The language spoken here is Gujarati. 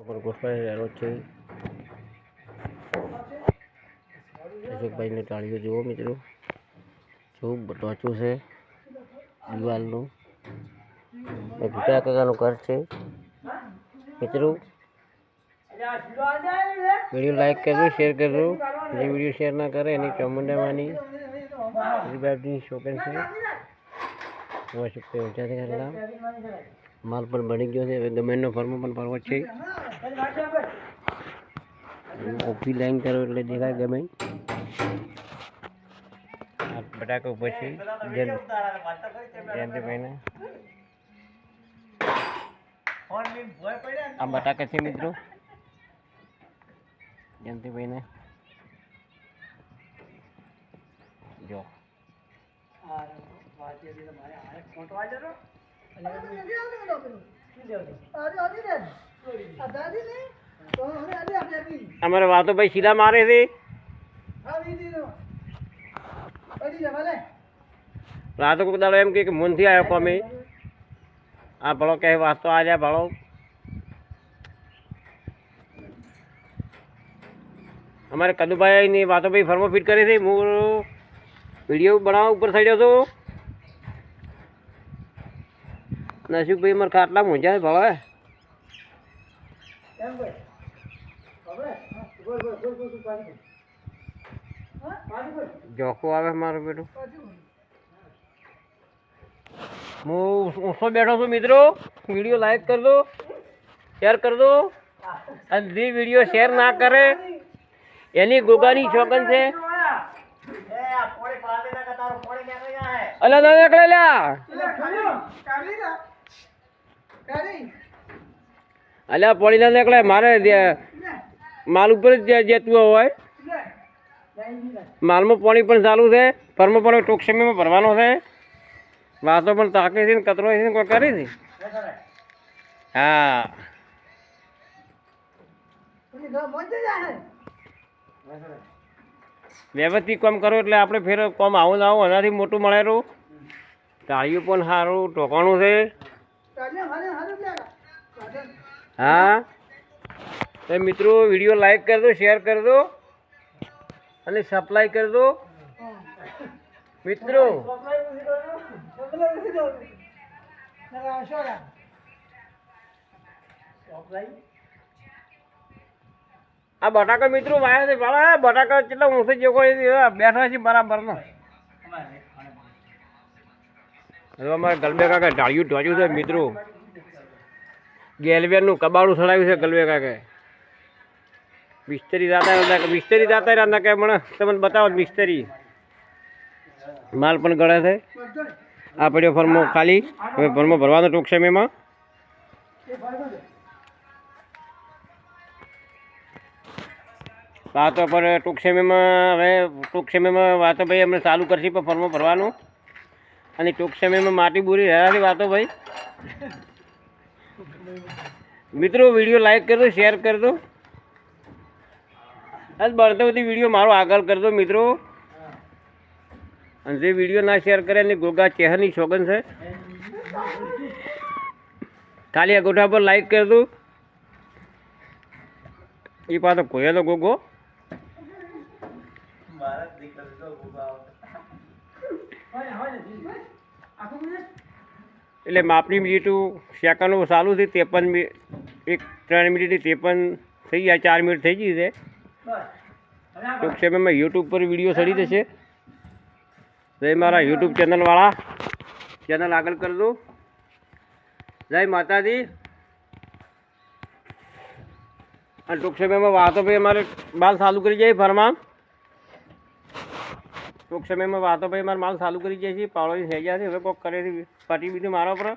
पर गोठवाई રહ્યો છે અશોકભાઈને ટાળીઓ જુઓ મિત્રો, ખૂબ ટોચું છે દિવાલનું. ભીખા કાકાનું ઘર છે મિત્રો. વિડીયો લાઈક કરજો, શેર કરજો. જે વિડીયો શેર ના કરે એની ચામુંડામાંની બાબની શોખન છે. ઊંચા કરેલા માલ પણ બની ગયો છે. હવે ગમેનો ફર્મો પણ ફરવો છે. ઓફી લાઈન કરો એટલે દેખાય ગમે. બટાકા ઉપર છે જયંતિભાઈને. આ બટાકા છે મિત્રો જયંતિભાઈને જો. અમારે વાતો ભાઈ સીધા મારે છે. રાતો કોઈ દાડો એમ કે મનથી આવ્યો કોમે આ ભળો કહે વાતો આ જાય ભળો. અમારે કદુભાઈ ની વાતો ભાઈ ફર્મો ફિટ કરી છે. હું વિડીયો બનાવવા ઉપર થઈ ગયો છું. નસીબભાઈ મારે ખાટલા મૂંઝાય ભળો. જોખું આવે મારું બેટું. હું ઊંચો બેઠો છું મિત્રો. વિડીયો લાઈક કરી દો, શેર કરી દો. અને જે વિડીયો શેર ના કરે એની ગોગાની શોખન છે. અલા ના નીકળે લ્યા. અલ્યા પોળી ના નીકળે. મારે માલ ઉપર જ જતું હોય. માલમાં પાણી પણ ચાલુ છે. ફર્મો પણ ટૂંક સમયમાં ભરવાનો છે. વાતો પણ તાકી છે ને કચરો છે ને કોઈ કરી છે. હા વ્યવસ્થિત કામ કરો એટલે આપણે ફેર કામ આવું ના આવું એનાથી મોટું મળેલું. ટાળીઓ પણ સારું ટોકાણું છે. હા તો મિત્રો વિડીયો લાઈક કરી દો, શેર કરી દો અને સપ્લાય કરી દો મિત્રો. આ બટાકા મિત્રો વાયા છે ભાડા. બટાકા કેટલા ઊંચે જે કોઈ બેઠા છે બરાબર નો. હવે અમારે ગલબે કાકા ઢાળિયું ઢોળ્યું છે મિત્રો. ગેલવેરનું કબાડું ચડાવ્યું છે ગલબે કાકે. મિસ્ત્રી જાતા રહ્યા કે મને તમને બતાવો મિસ્ત્રી માલ પણ ગળે છે. આ પડ્યો ફર્મો ખાલી. હવે ફર્મો ભરવાનો ટૂંક સમયમાં. વાતો પર ટૂંક સમયમાં હવે ટૂંક સમયમાં વાતો ભાઈ અમને ચાલુ કરશે પણ ફર્મો ભરવાનું. અને ટૂંક સમયમાં માટી બુરી રહ્યા વાતો ભાઈ. મિત્રો વિડીયો લાઈક કરી દો, શેર કરી દો. આજ બળતો બધી વિડીયો મારો આગળ કરી દો મિત્રો. અને જે વિડીયો ના શેર કરે એની ગોગા ચહેરની શોગન છે. ખાલી આ ગોઠા પર લાઈક કરી દો. એ પાછો કોયેલો ગોગો. એટલે માપની મિનિટું સેકન્ડો ચાલુ છે. 53 3 મિનિટથી 53 થઈ ગયા. 4 મિનિટ થઈ ગઈ છે. ટૂંક સમયમાં યુટ્યુબ પર વિડીયો ચડી જશે. જય મારા યુટ્યુબ ચેનલવાળા ચેનલ આગળ કરી દો. જય માતાજી. અને ટૂંક સમયમાં વાતો ભાઈ અમારે માલ ચાલુ કરી જાય ફરમાન. ટૂંક સમયમાં વાતો ભાઈ મારે માલ ચાલુ કરી જાય છે. પાવડોની થઈ ગયા છે. હવે કોઈક કરે છે પાટી બીજું મારા પર.